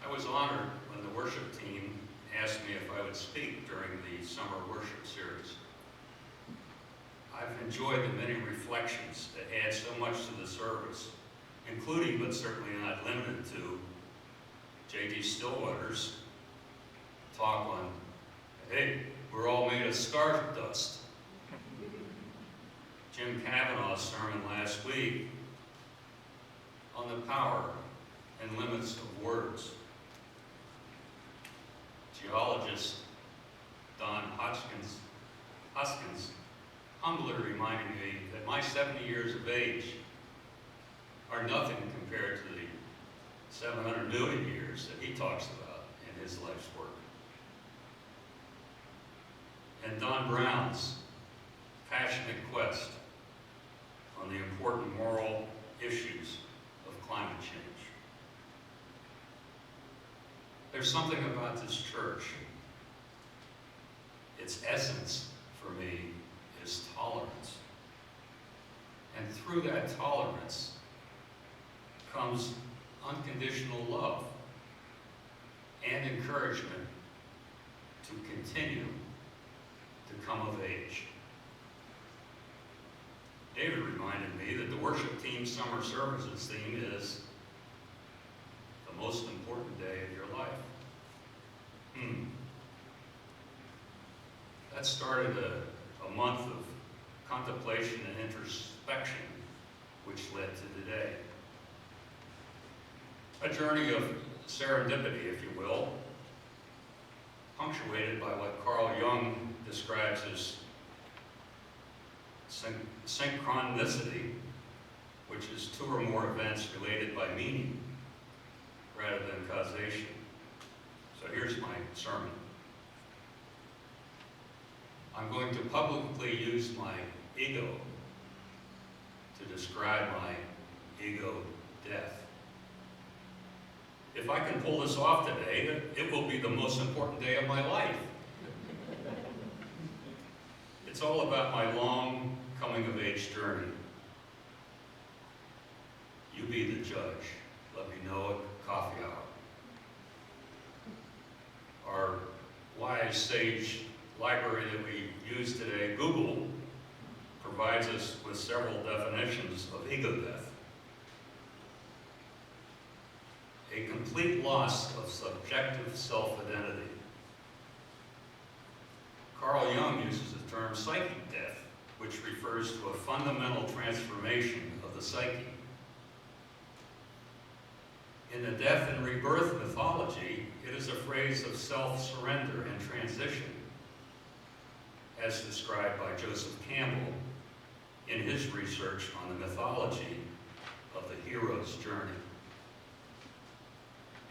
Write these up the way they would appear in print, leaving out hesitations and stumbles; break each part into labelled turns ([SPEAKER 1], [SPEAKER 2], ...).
[SPEAKER 1] I was honored when the worship team asked me if I would speak during the summer worship series. I've enjoyed the many reflections that add so much to the service, including, but certainly not limited to, J.D. Stillwater's talk on, hey, we're all made of scarf dust. Jim Cavanaugh's sermon last week on the power and limits of words. Geologist Don Hoskins humbly reminded me that my 70 years of age are nothing compared to the 700 million years that he talks about in his life's work. And Don Brown's passionate quest on the important moral issues of climate change. There's something about this church. Its essence, for me, is tolerance. And through that tolerance comes unconditional love and encouragement to continue to come of age. David reminded me that the worship team's summer services theme is the most important day of your life. That started a month of contemplation and introspection, which led to today. A journey of serendipity, if you will, punctuated by what Carl Jung describes as synchronicity, which is two or more events related by meaning rather than causation. So here's my sermon. I'm going to publicly use my ego to describe my ego death. If I can pull this off today, it will be the most important day of my life. It's all about my long coming-of-age journey. You be the judge. Let me know at coffee hour. Our wise sage library that we use today, Google, provides us with several definitions of ego death. A complete loss of subjective self-identity. Carl Jung uses the term psychic death, which refers to a fundamental transformation of the psyche. In the death and rebirth mythology, it is a phrase of self-surrender and transition, as described by Joseph Campbell in his research on the mythology of the hero's journey.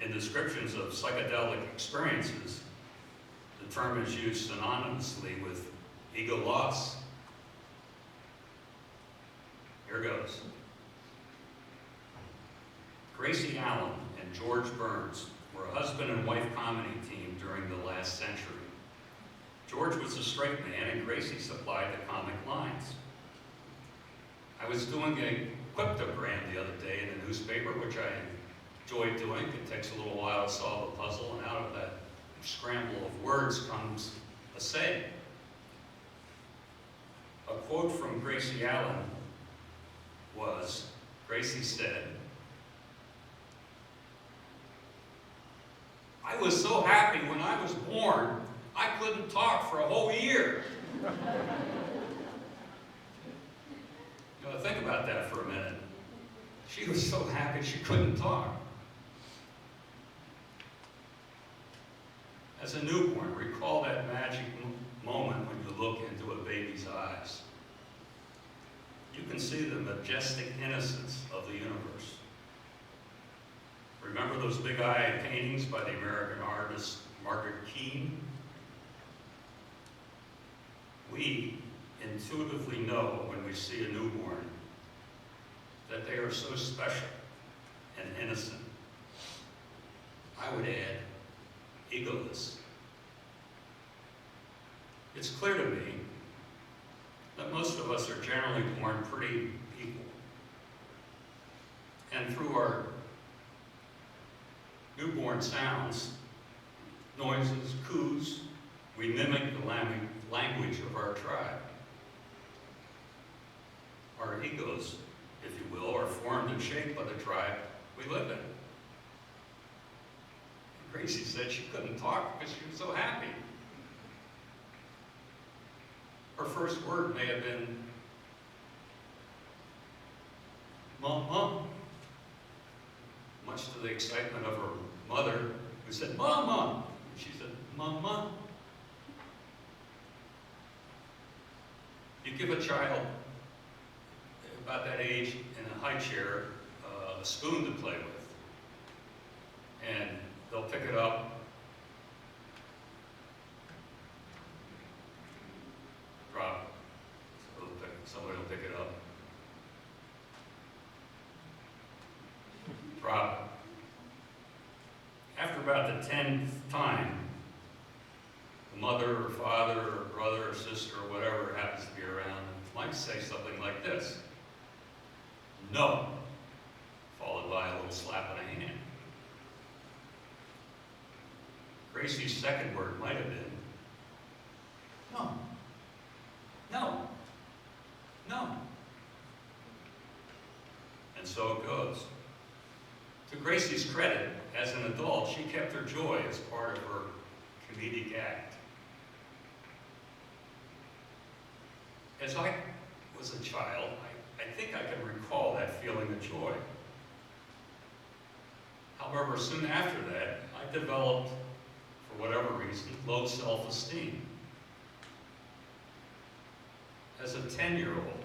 [SPEAKER 1] In descriptions of psychedelic experiences, the term is used synonymously with ego loss. Here goes. Gracie Allen and George Burns were a husband and wife comedy team during the last century. George was a straight man and Gracie supplied the comic lines. I was doing a cryptogram the other day in the newspaper, which I enjoy doing. It takes a little while to solve a puzzle, and out of that scramble of words comes a saying. A quote from Gracie Allen was, Gracie said, "I was so happy when I was born, I couldn't talk for a whole year." You know, think about that for a minute. She was so happy she couldn't talk. As a newborn, recall that magic moment when you look into a baby's eyes. You can see the majestic innocence of the universe. Remember those big-eye paintings by the American artist Margaret Keane? We intuitively know when we see a newborn that they are so special and innocent. I would add, egoless. It's clear to me that most of us are generally born pretty people. And through our newborn sounds, noises, coos. We mimic the language of our tribe. Our egos, if you will, are formed and shaped by the tribe we live in. Gracie said she couldn't talk because she was so happy. Her first word may have been, "Mama," much to the excitement of her mother, who said, "Mama." And she said, "Mama." You give a child about that age in a high chair a spoon to play with, and they'll pick it up, drop it. Somebody will pick it up, drop it. After about the 10th time, the mother or father or brother or sister or whatever happens to be around might say something like this: "No," followed by a little slap in the hand. Gracie's second word might have been, "No, no, no." And so it goes. To Gracie's credit, as an adult, she kept her joy as part of her comedic act. As I was a child, I think I can recall that feeling of joy. However, soon after that, I developed, for whatever reason, low self-esteem. As a 10-year-old,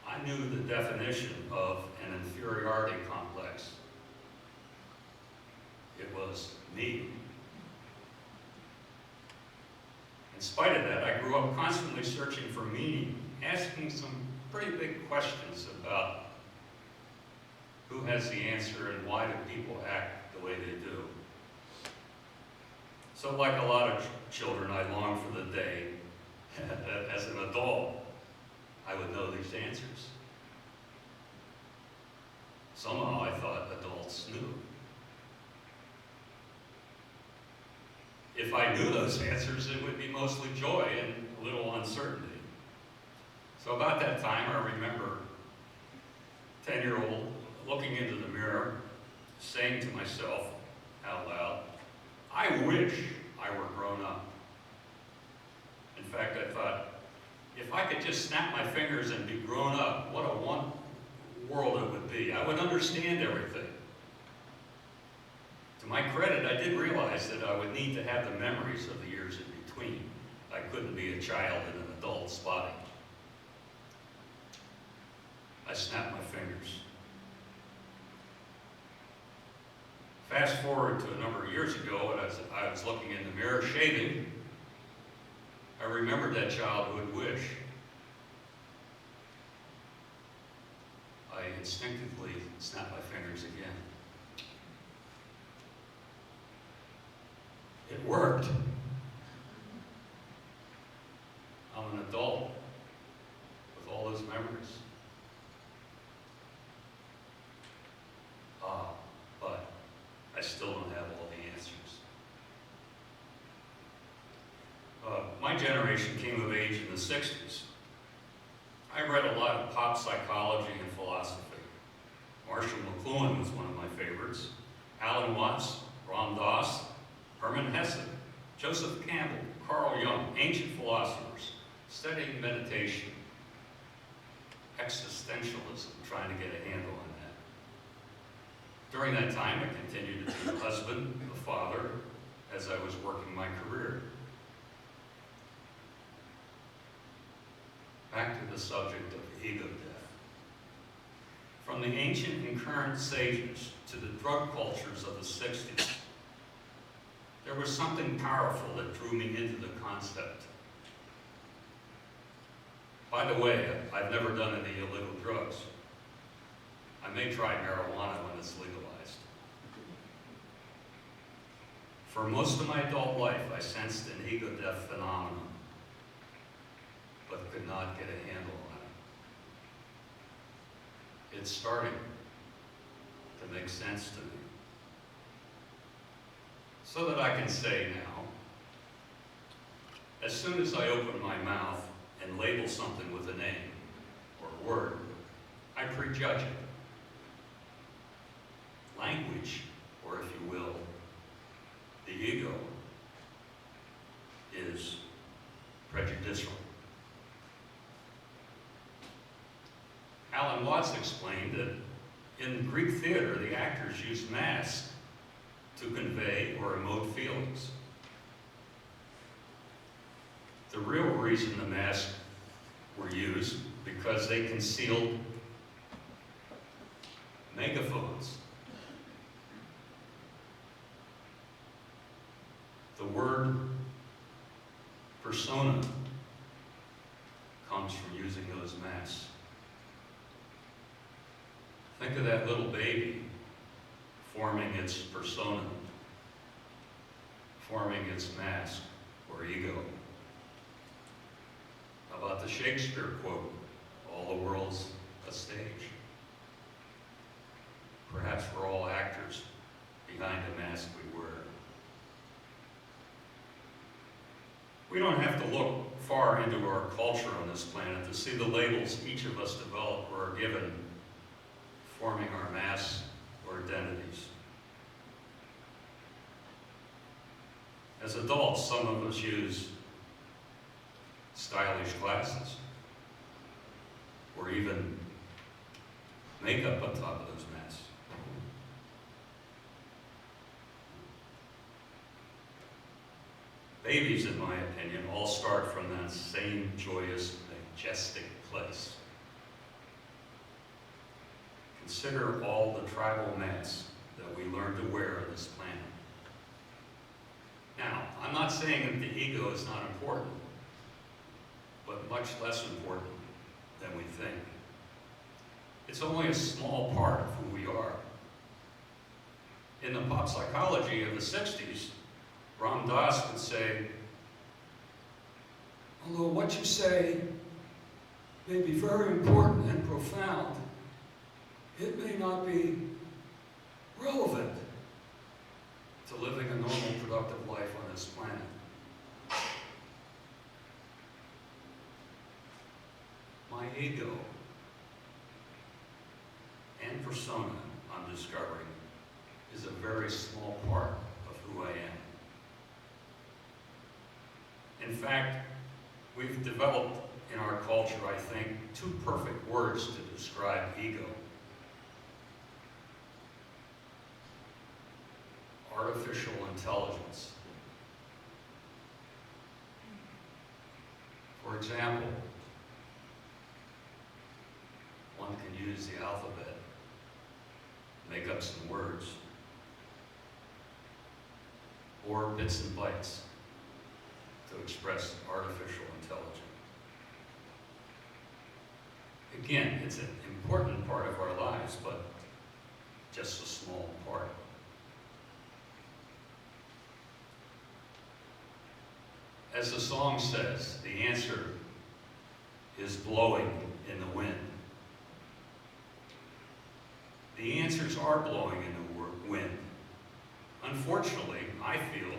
[SPEAKER 1] I knew the definition of an inferiority complex. It was me. In spite of that, I grew up constantly searching for meaning, asking some pretty big questions about who has the answer and why do people act the way they do. So like a lot of children, I longed for the day that as an adult, I would know these answers. Somehow I thought adults knew. If I knew those answers, it would be mostly joy and a little uncertainty. So about that time, I remember 10-year-old looking into the mirror, saying to myself out loud, "I wish I were grown up." In fact, I thought, if I could just snap my fingers and be grown up, what a world it would be. I would understand everything. To my credit, I did realize that I would need to have the memories of the years in between. I couldn't be a child in an adult's body. I snapped my fingers. Fast forward to a number of years ago, and as I was looking in the mirror shaving, I remembered that childhood wish. I instinctively snapped my fingers again. It worked. I'm an adult with all those memories. But I still don't have all the answers. My generation came of age in the 60s. I read a lot of pop psychology and philosophy. Marshall McLuhan was one of my favorites. Alan Watts, Ram Dass, Hermann Hesse, Joseph Campbell, Carl Jung, ancient philosophers, studying meditation, existentialism, trying to get a handle on that. During that time, I continued to be a husband, a father, as I was working my career. Back to the subject of ego death. From the ancient and current sages to the drug cultures of the 60s, there was something powerful that drew me into the concept. By the way, I've never done any illegal drugs. I may try marijuana when it's legalized. For most of my adult life, I sensed an ego death phenomenon, but could not get a handle on it. It's starting to make sense to me. so that I can say now, as soon as I open my mouth and label something with a name or word, I prejudge it. Language, or if you will, the ego, is prejudicial. Alan Watts explained that in Greek theater, the actors used masks to convey or emote feelings. The real reason the masks were used because they concealed megaphones. The word persona comes from using those masks. Think of that little baby forming its persona, forming its mask or ego. How about the Shakespeare quote, "All the world's a stage"? Perhaps we're all actors behind a mask we wear. We don't have to look far into our culture on this planet to see the labels each of us develop or are given, forming our masks or identities. As adults, some of us use stylish glasses or even makeup on top of those masks. Babies, in my opinion, all start from that same joyous, majestic place. Consider all the tribal masks that we learn to wear on this planet. Now, I'm not saying that the ego is not important, but much less important than we think. It's only a small part of who we are. In the pop psychology of the 60s, Ram Dass would say, although what you say may be very important and profound, it may not be relevant to living a normal, productive life on this planet. My ego and persona, I'm discovering, is a very small part of who I am. In fact, we've developed in our culture, I think, two perfect words to describe ego. Artificial intelligence. For example, one can use the alphabet, make up some words, or bits and bytes to express artificial intelligence. Again, it's an important part of our lives, but just a small part. As the song says, the answer is blowing in the wind. The answers are blowing in the wind. Unfortunately, I feel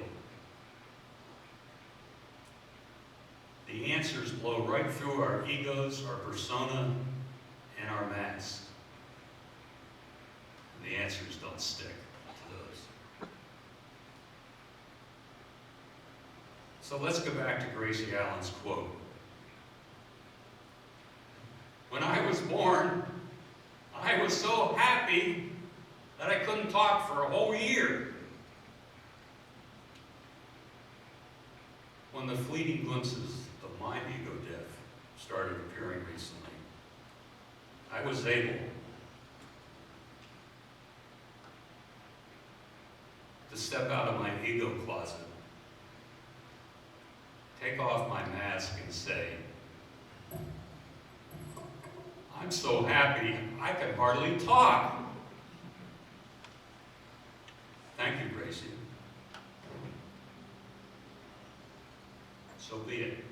[SPEAKER 1] the answers blow right through our egos, our persona, and our masks. The answers don't stick to those. So let's go back to Gracie Allen's quote. When I was born, I was so happy that I couldn't talk for a whole year. When the fleeting glimpses of my ego death started appearing recently, I was able to step out of my ego closet, take off my mask and say, I'm so happy I can hardly talk. Thank you, Gracie. So be it.